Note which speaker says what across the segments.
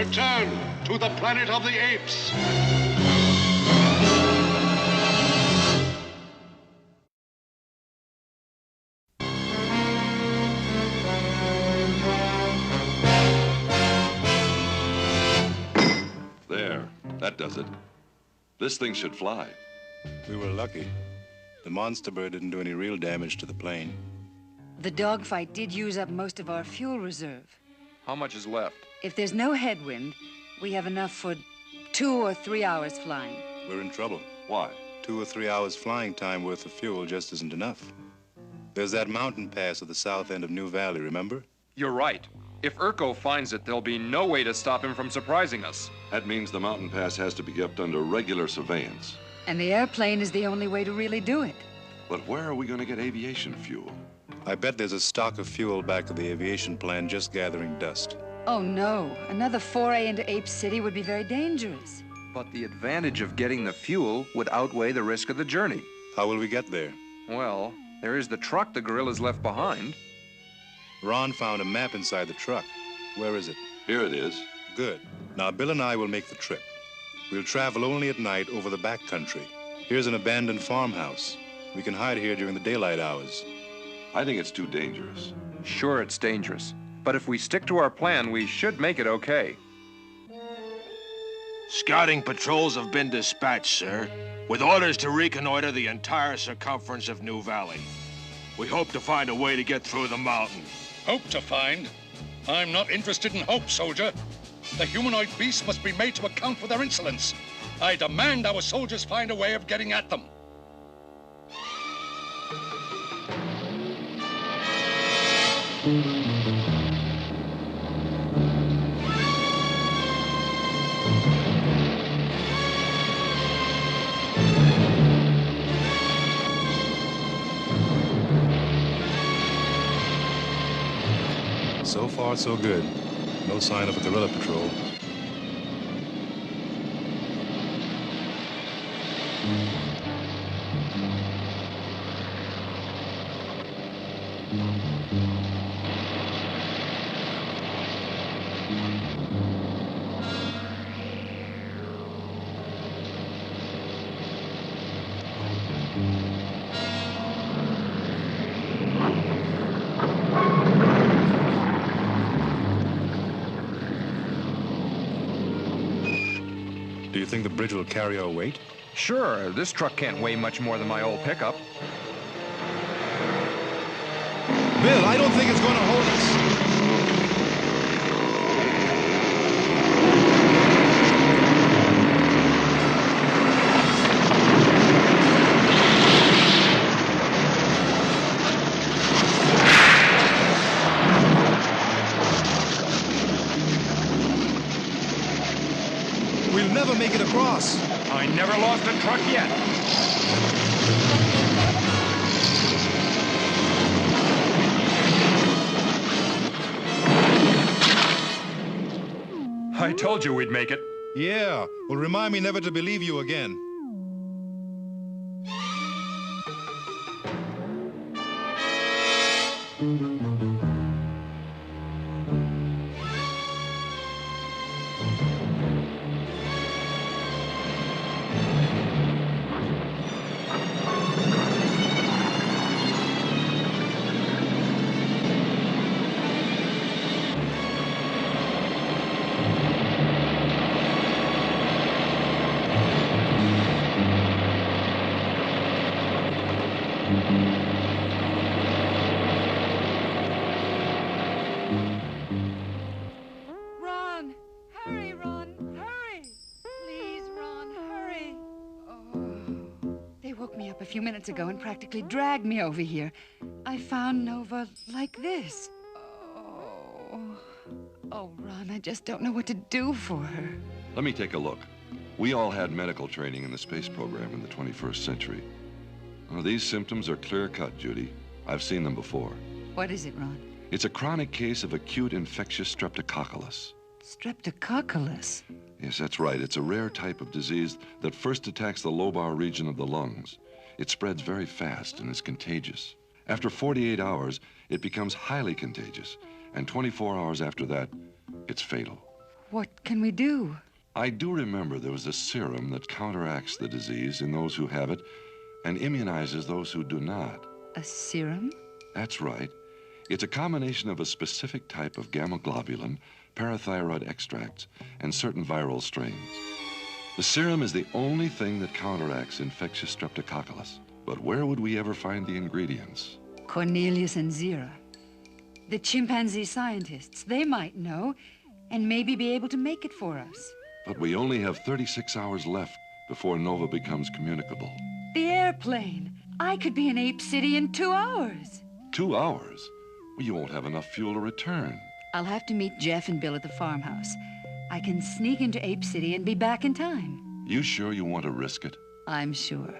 Speaker 1: return to the planet of the apes.
Speaker 2: There, that does it. This thing should fly.
Speaker 3: We were lucky. The monster bird didn't do any real damage to the plane.
Speaker 4: The dogfight did use up most of our fuel reserve.
Speaker 5: How much is left?
Speaker 4: If there's no headwind, we have enough for 2 or 3 hours flying.
Speaker 3: We're in trouble.
Speaker 2: Why?
Speaker 3: 2 or 3 hours flying time worth of fuel just isn't enough. There's that mountain pass at the south end of New Valley, remember?
Speaker 5: You're right. If Urko finds it, there'll be no way to stop him from surprising us.
Speaker 2: That means the mountain pass has to be kept under regular surveillance.
Speaker 4: And the airplane is the only way to really do it.
Speaker 2: But where are we going to get aviation fuel?
Speaker 3: I bet there's a stock of fuel back at the aviation plant just gathering dust.
Speaker 4: Oh, no. Another foray into Ape City would be very dangerous.
Speaker 5: But the advantage of getting the fuel would outweigh the risk of the journey.
Speaker 3: How will we get there?
Speaker 5: Well, there is the truck the gorillas left behind.
Speaker 3: Ron found a map inside the truck. Where is it?
Speaker 2: Here it is.
Speaker 3: Good. Now, Bill and I will make the trip. We'll travel only at night over the back country. Here's an abandoned farmhouse. We can hide here during the daylight hours.
Speaker 2: I think it's too dangerous.
Speaker 5: Sure, it's dangerous. But if we stick to our plan, we should make it okay.
Speaker 6: Scouting patrols have been dispatched, sir, with orders to reconnoiter the entire circumference of New Valley. We hope to find a way to get through the mountain.
Speaker 7: Hope to find? I'm not interested in hope, soldier. The humanoid beasts must be made to account for their insolence. I demand our soldiers find a way of getting at them.
Speaker 3: So far, so good. No sign of a guerrilla patrol. Do you think the bridge will carry our weight?
Speaker 5: Sure, this truck can't weigh much more than my old pickup.
Speaker 3: Bill, I don't think it's going to hold us. We'll never make it across.
Speaker 5: I never lost a truck yet. I told you we'd make it.
Speaker 3: Yeah, well, remind me never to believe you again.
Speaker 4: Ron! Hurry, Ron! Hurry! Please, Ron, hurry! Oh, they woke me up a few minutes ago and practically dragged me over here. I found Nova like this. Oh, Ron, I just don't know what to do for her.
Speaker 2: Let me take a look. We all had medical training in the space program in the 21st century. Well, these symptoms are clear-cut, Judy. I've seen them before.
Speaker 4: What is it, Ron?
Speaker 2: It's a chronic case of acute infectious streptococcus.
Speaker 4: Streptococcus?
Speaker 2: Yes, that's right. It's a rare type of disease that first attacks the lobar region of the lungs. It spreads very fast and is contagious. After 48 hours, it becomes highly contagious. And 24 hours after that, it's fatal.
Speaker 4: What can we do?
Speaker 2: I do remember there was a serum that counteracts the disease in those who have it and immunizes those who do not.
Speaker 4: A serum?
Speaker 2: That's right. It's a combination of a specific type of gamma-globulin, parathyroid extracts, and certain viral strains. The serum is the only thing that counteracts infectious streptococcus. But where would we ever find the ingredients?
Speaker 4: Cornelius and Zira. The chimpanzee scientists, they might know, and maybe be able to make it for us.
Speaker 2: But we only have 36 hours left before Nova becomes communicable.
Speaker 4: The airplane. I could be in Ape City in 2 hours.
Speaker 2: 2 hours? Well, you won't have enough fuel to return.
Speaker 4: I'll have to meet Jeff and Bill at the farmhouse. I can sneak into Ape City and be back in time.
Speaker 2: You sure you want to risk it?
Speaker 4: I'm sure.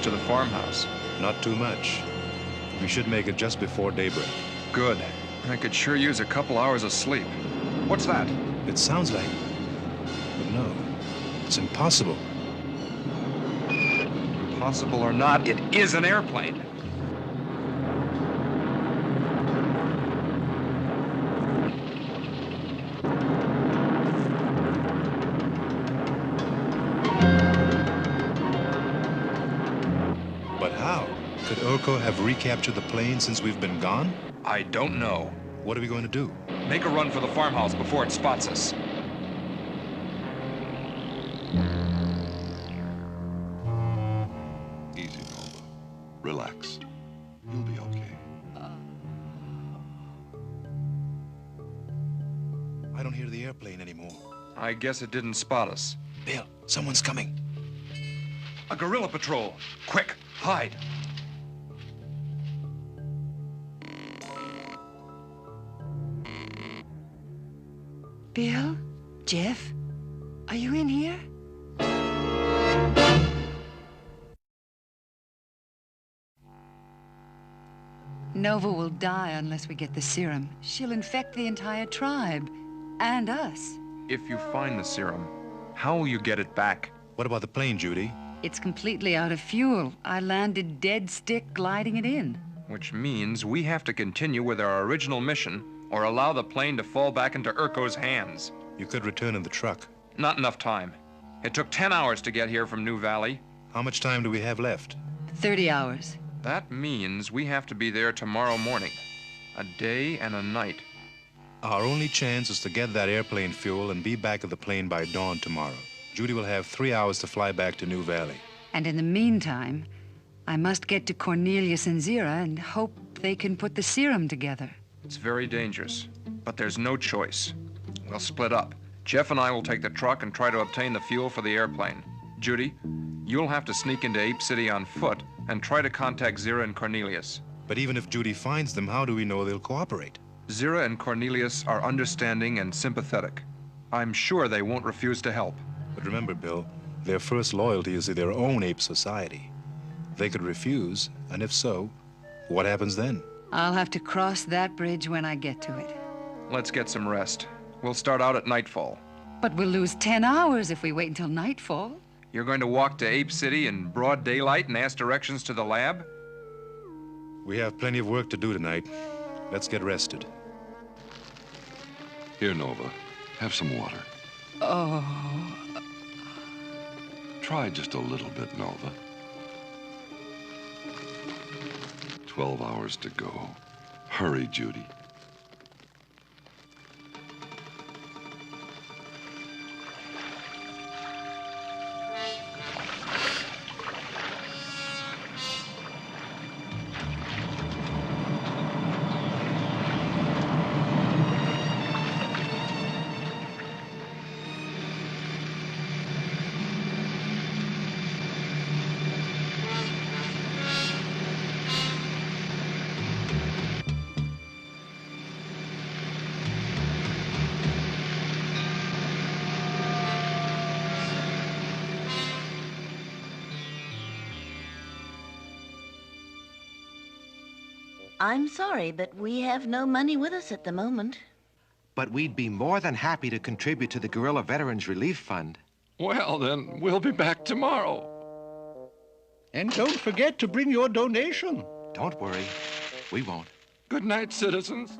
Speaker 5: To the farmhouse.
Speaker 3: Not too much. We should make it just before daybreak.
Speaker 5: Good. I could sure use a couple hours of sleep. What's that?
Speaker 3: It sounds like... But no, it's impossible.
Speaker 5: Impossible or not, it is an airplane.
Speaker 3: Could Urko have recaptured the plane since we've been gone?
Speaker 5: I don't know.
Speaker 3: What are we going to do?
Speaker 5: Make a run for the farmhouse before it spots us.
Speaker 2: Easy, Nova. Relax. You'll be okay.
Speaker 3: I don't hear the airplane anymore.
Speaker 5: I guess it didn't spot us.
Speaker 3: Bill, someone's coming.
Speaker 5: A guerrilla patrol. Quick, hide.
Speaker 4: Bill? Jeff? Are you in here? Nova will die unless we get the serum. She'll infect the entire tribe. And us.
Speaker 5: If you find the serum, how will you get it back?
Speaker 3: What about the plane, Judy?
Speaker 4: It's completely out of fuel. I landed dead stick gliding it in.
Speaker 5: Which means we have to continue with our original mission or allow the plane to fall back into Urko's hands.
Speaker 3: You could return in the truck.
Speaker 5: Not enough time. It took 10 hours to get here from New Valley.
Speaker 3: How much time do we have left?
Speaker 4: 30 hours.
Speaker 5: That means we have to be there tomorrow morning. A day and a night.
Speaker 3: Our only chance is to get that airplane fuel and be back at the plane by dawn tomorrow. Judy will have 3 hours to fly back to New Valley.
Speaker 4: And in the meantime, I must get to Cornelius and Zira and hope they can put the serum together.
Speaker 5: It's very dangerous, but there's no choice. We'll split up. Jeff and I will take the truck and try to obtain the fuel for the airplane. Judy, you'll have to sneak into Ape City on foot and try to contact Zira and Cornelius.
Speaker 3: But even if Judy finds them, how do we know they'll cooperate?
Speaker 5: Zira and Cornelius are understanding and sympathetic. I'm sure they won't refuse to help.
Speaker 3: But remember, Bill, their first loyalty is to their own ape society. They could refuse, and if so, what happens then?
Speaker 4: I'll have to cross that bridge when I get to it.
Speaker 5: Let's get some rest. We'll start out at nightfall.
Speaker 4: But we'll lose 10 hours if we wait until nightfall.
Speaker 5: You're going to walk to Ape City in broad daylight and ask directions to the lab?
Speaker 3: We have plenty of work to do tonight. Let's get rested.
Speaker 2: Here, Nova. Have some water.
Speaker 4: Oh.
Speaker 2: Try just a little bit, Nova. 12 hours to go. Hurry, Judy.
Speaker 8: I'm sorry, but we have no money with us at the moment.
Speaker 9: But we'd be more than happy to contribute to the Guerrilla Veterans Relief Fund.
Speaker 5: Well, then, we'll be back tomorrow.
Speaker 10: And don't forget to bring your donation.
Speaker 9: Don't worry, we won't.
Speaker 5: Good night, citizens.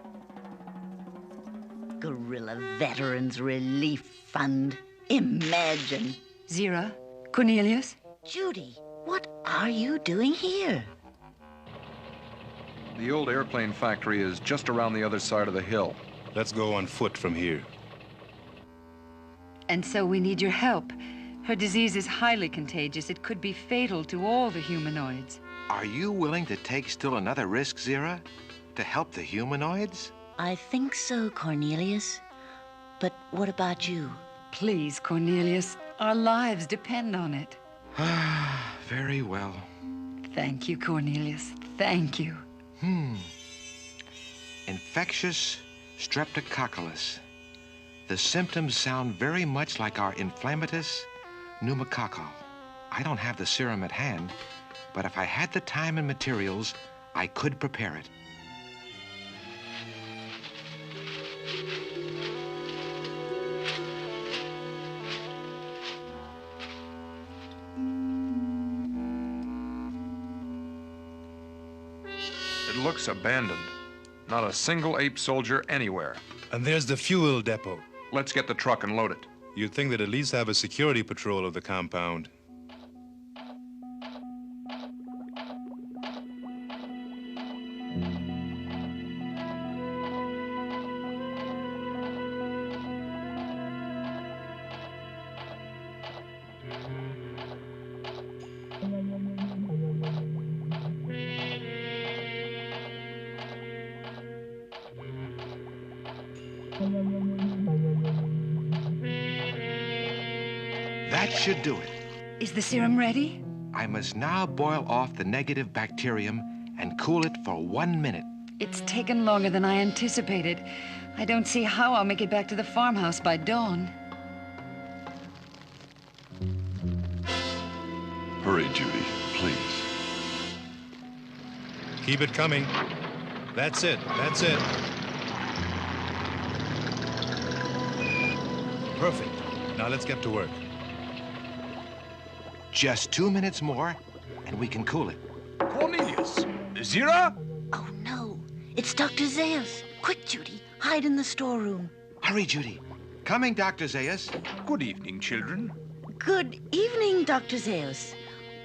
Speaker 8: Guerrilla Veterans Relief Fund. Imagine.
Speaker 4: Zira? Cornelius?
Speaker 8: Judy, what are you doing here?
Speaker 5: The old airplane factory is just around the other side of the hill.
Speaker 3: Let's go on foot from here.
Speaker 4: And so we need your help. Her disease is highly contagious. It could be fatal to all the humanoids.
Speaker 9: Are you willing to take still another risk, Zira? To help the humanoids?
Speaker 8: I think so, Cornelius. But what about you?
Speaker 4: Please, Cornelius. Our lives depend on it.
Speaker 9: Very well.
Speaker 4: Thank you, Cornelius. Thank you.
Speaker 9: Infectious streptococcus. The symptoms sound very much like our inflammatus pneumococcal. I don't have the serum at hand, but if I had the time and materials, I could prepare it.
Speaker 5: It looks abandoned. Not a single ape soldier anywhere.
Speaker 3: And there's the fuel depot.
Speaker 5: Let's get the truck and load it.
Speaker 3: You'd think they'd at least have a security patrol of the compound.
Speaker 9: That should do it.
Speaker 4: Is the serum ready?
Speaker 9: I must now boil off the negative bacterium and cool it for 1 minute.
Speaker 4: It's taken longer than I anticipated. I don't see how I'll make it back to the farmhouse by dawn.
Speaker 2: Hurry, Judy, please.
Speaker 3: Keep it coming. That's it. That's it. Perfect. Now let's get to work.
Speaker 9: Just 2 minutes more, and we can cool it.
Speaker 6: Cornelius! Zira?
Speaker 8: Oh, no. It's Dr. Zaius. Quick, Judy. Hide in the storeroom.
Speaker 9: Hurry, Judy. Coming, Dr. Zaius.
Speaker 6: Good evening, children.
Speaker 8: Good evening, Dr. Zaius.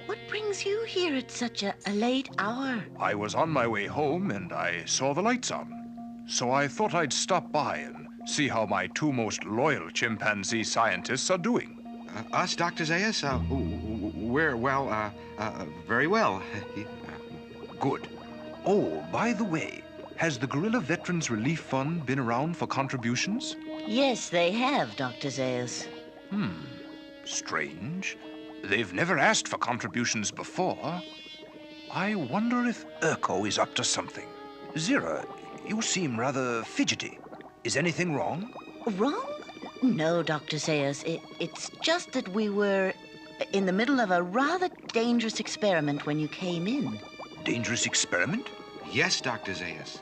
Speaker 8: What brings you here at such a late hour?
Speaker 6: I was on my way home and I saw the lights on. So I thought I'd stop by and see how my two most loyal chimpanzee scientists are doing.
Speaker 9: Us, Dr. Zaius? We're, well, very well.
Speaker 6: Good. Oh, by the way, has the Guerrilla Veterans Relief Fund been around for contributions?
Speaker 8: Yes, they have, Dr. Zaius.
Speaker 6: Strange. They've never asked for contributions before. I wonder if Urko is up to something. Zira, you seem rather fidgety. Is anything wrong?
Speaker 8: Wrong? No, Dr. Zaius. It's just that we were in the middle of a rather dangerous experiment when you came in.
Speaker 6: Dangerous experiment?
Speaker 9: Yes, Dr. Zaius.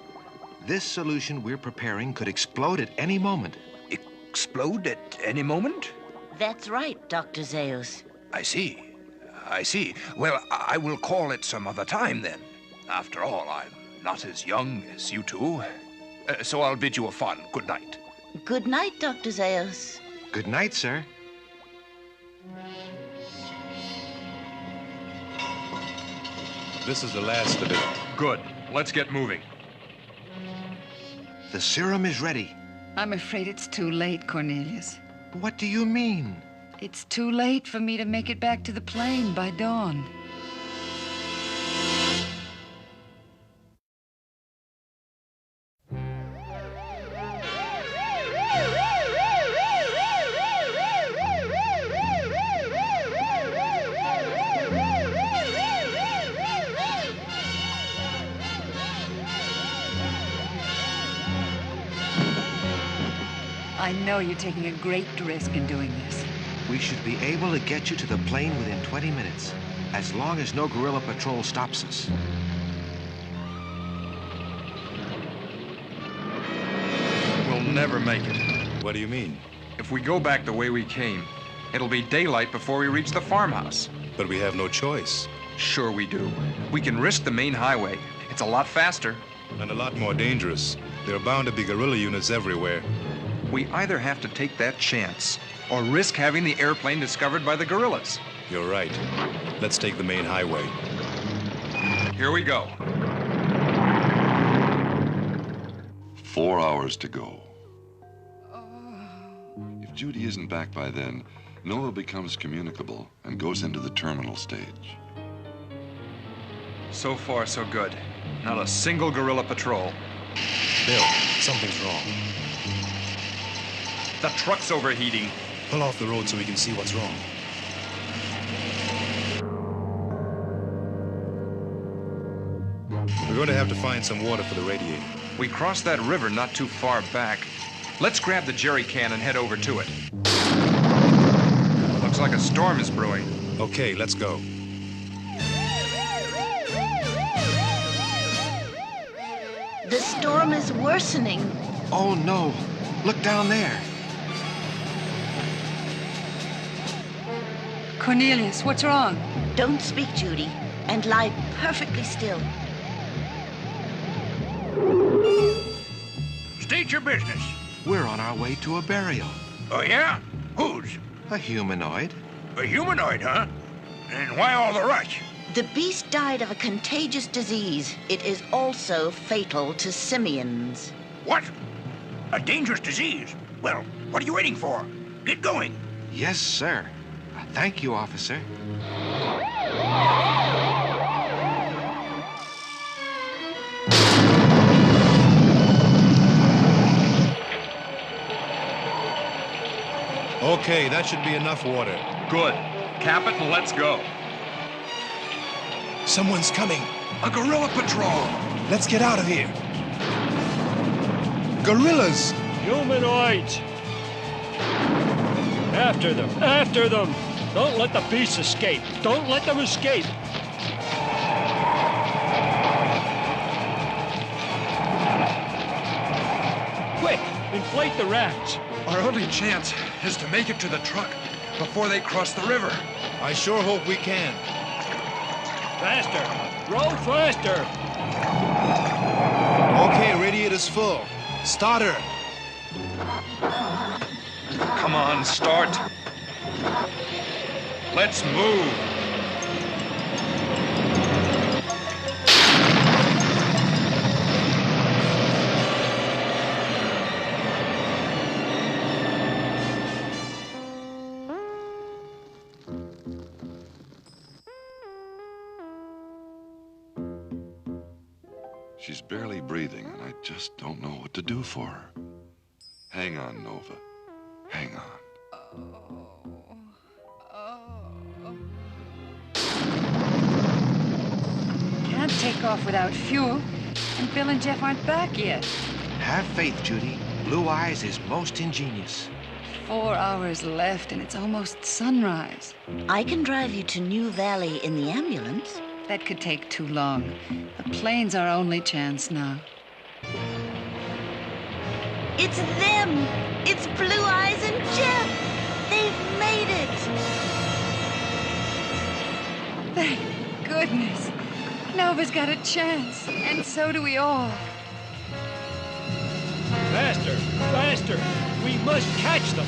Speaker 9: This solution we're preparing could explode at any moment.
Speaker 6: Explode at any moment?
Speaker 8: That's right, Dr. Zaius.
Speaker 6: I see. I see. Well, I will call it some other time then. After all, I'm not as young as you two. So I'll bid you a fond good night.
Speaker 8: Good night, Dr. Zaius.
Speaker 9: Good night, sir.
Speaker 3: This is the last of it.
Speaker 5: Good. Let's get moving.
Speaker 9: The serum is ready.
Speaker 4: I'm afraid it's too late, Cornelius.
Speaker 9: What do you mean?
Speaker 4: It's too late for me to make it back to the plane by dawn. I know you're taking a great risk in doing this.
Speaker 9: We should be able to get you to the plane within 20 minutes, as long as no guerrilla patrol stops us.
Speaker 5: We'll never make it.
Speaker 3: What do you mean?
Speaker 5: If we go back the way we came, it'll be daylight before we reach the farmhouse.
Speaker 3: But we have no choice.
Speaker 5: Sure we do. We can risk the main highway. It's a lot faster.
Speaker 3: And a lot more dangerous. There are bound to be guerrilla units everywhere.
Speaker 5: We either have to take that chance or risk having the airplane discovered by the guerrillas.
Speaker 3: You're right. Let's take the main highway.
Speaker 5: Here we go.
Speaker 2: 4 hours to go. If Judy isn't back by then, Nova becomes communicable and goes into the terminal stage.
Speaker 5: So far, so good. Not a single guerrilla patrol.
Speaker 3: Bill, something's wrong.
Speaker 5: The truck's overheating.
Speaker 3: Pull off the road so we can see what's wrong. We're going to have to find some water for the radiator.
Speaker 5: We crossed that river not too far back. Let's grab the jerry can and head over to it. Looks like a storm is brewing.
Speaker 3: Okay, let's go.
Speaker 8: The storm is worsening.
Speaker 9: Oh, no. Look down there.
Speaker 4: Cornelius, what's wrong?
Speaker 8: Don't speak, Judy, and lie perfectly still.
Speaker 6: State your business.
Speaker 9: We're on our way to a burial.
Speaker 6: Oh, yeah? Whose?
Speaker 9: A humanoid.
Speaker 6: A humanoid, huh? And why all the rush?
Speaker 8: The beast died of a contagious disease. It is also fatal to simians.
Speaker 6: What? A dangerous disease? Well, what are you waiting for? Get going.
Speaker 9: Yes, sir. Thank you, officer.
Speaker 3: Okay, that should be enough water.
Speaker 5: Good. Cap it and let's go.
Speaker 3: Someone's coming.
Speaker 5: A guerrilla patrol.
Speaker 3: Let's get out of here. Gorillas!
Speaker 11: Humanoids! After them! After them! Don't let the beasts escape! Don't let them escape! Quick! Inflate the rafts!
Speaker 5: Our only chance is to make it to the truck before they cross the river.
Speaker 3: I sure hope we can.
Speaker 11: Faster! Row faster!
Speaker 3: Okay, radiator's full. Start her.
Speaker 5: Come on, start. Let's move.
Speaker 2: She's barely breathing, and I just don't know what to do for her. Hang on, Nova. Hang on.
Speaker 4: Can't take off without fuel, and Bill and Jeff aren't back yet.
Speaker 9: Have faith, Judy. Blue Eyes is most ingenious.
Speaker 4: 4 hours left, and it's almost sunrise.
Speaker 8: I can drive you to New Valley in the ambulance.
Speaker 4: That could take too long. The plane's our only chance now.
Speaker 8: It's them! It's Blue Eyes and Jeff! They've made it!
Speaker 4: Thank goodness. Nova's got a chance, and so do we all.
Speaker 11: Faster! Faster! We must catch them!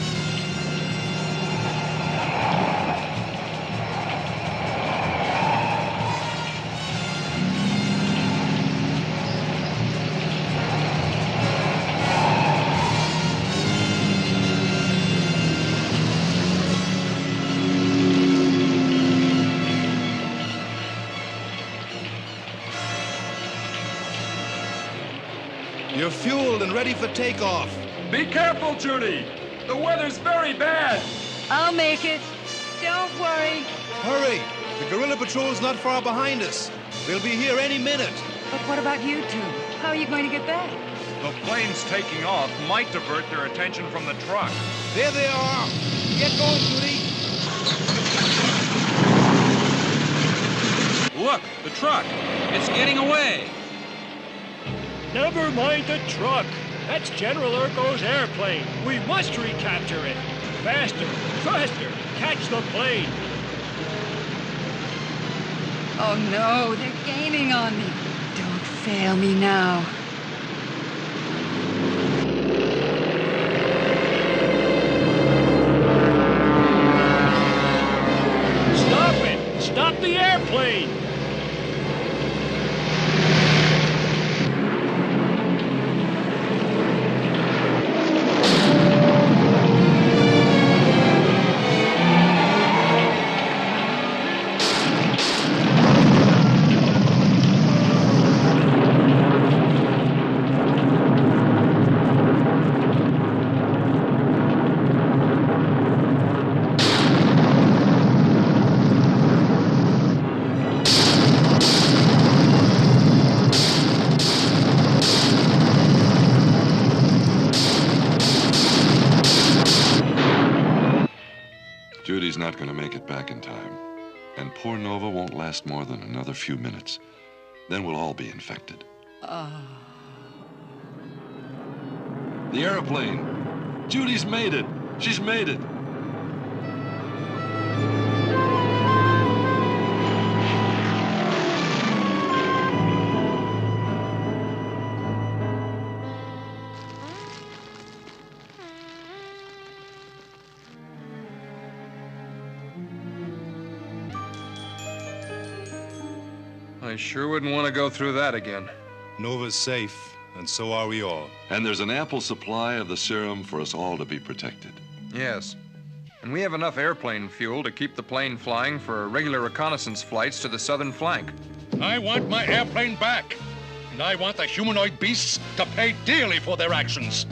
Speaker 3: You're fueled and ready for takeoff.
Speaker 5: Be careful, Judy. The weather's very bad.
Speaker 4: I'll make it. Don't worry.
Speaker 3: Hurry! The guerrilla patrol's not far behind us. They'll be here any minute.
Speaker 4: But what about you two? How are you going to get back?
Speaker 5: The planes taking off might divert their attention from the truck.
Speaker 3: There they are. Get going, Judy.
Speaker 5: Look, the truck. It's getting away.
Speaker 11: Never mind the truck. That's General Urko's airplane. We must recapture it. Faster, faster. Catch the plane.
Speaker 4: Oh no, they're gaining on me. Don't fail me now.
Speaker 11: Stop it! Stop the airplane!
Speaker 2: Judy's not going to make it back in time. And poor Nova won't last more than another few minutes. Then we'll all be infected. The airplane! Judy's made it! She's made it!
Speaker 5: I sure wouldn't want to go through that again.
Speaker 3: Nova's safe, and so are we all.
Speaker 2: And there's an ample supply of the serum for us all to be protected.
Speaker 5: Yes. And we have enough airplane fuel to keep the plane flying for regular reconnaissance flights to the southern flank.
Speaker 7: I want my airplane back. And I want the humanoid beasts to pay dearly for their actions.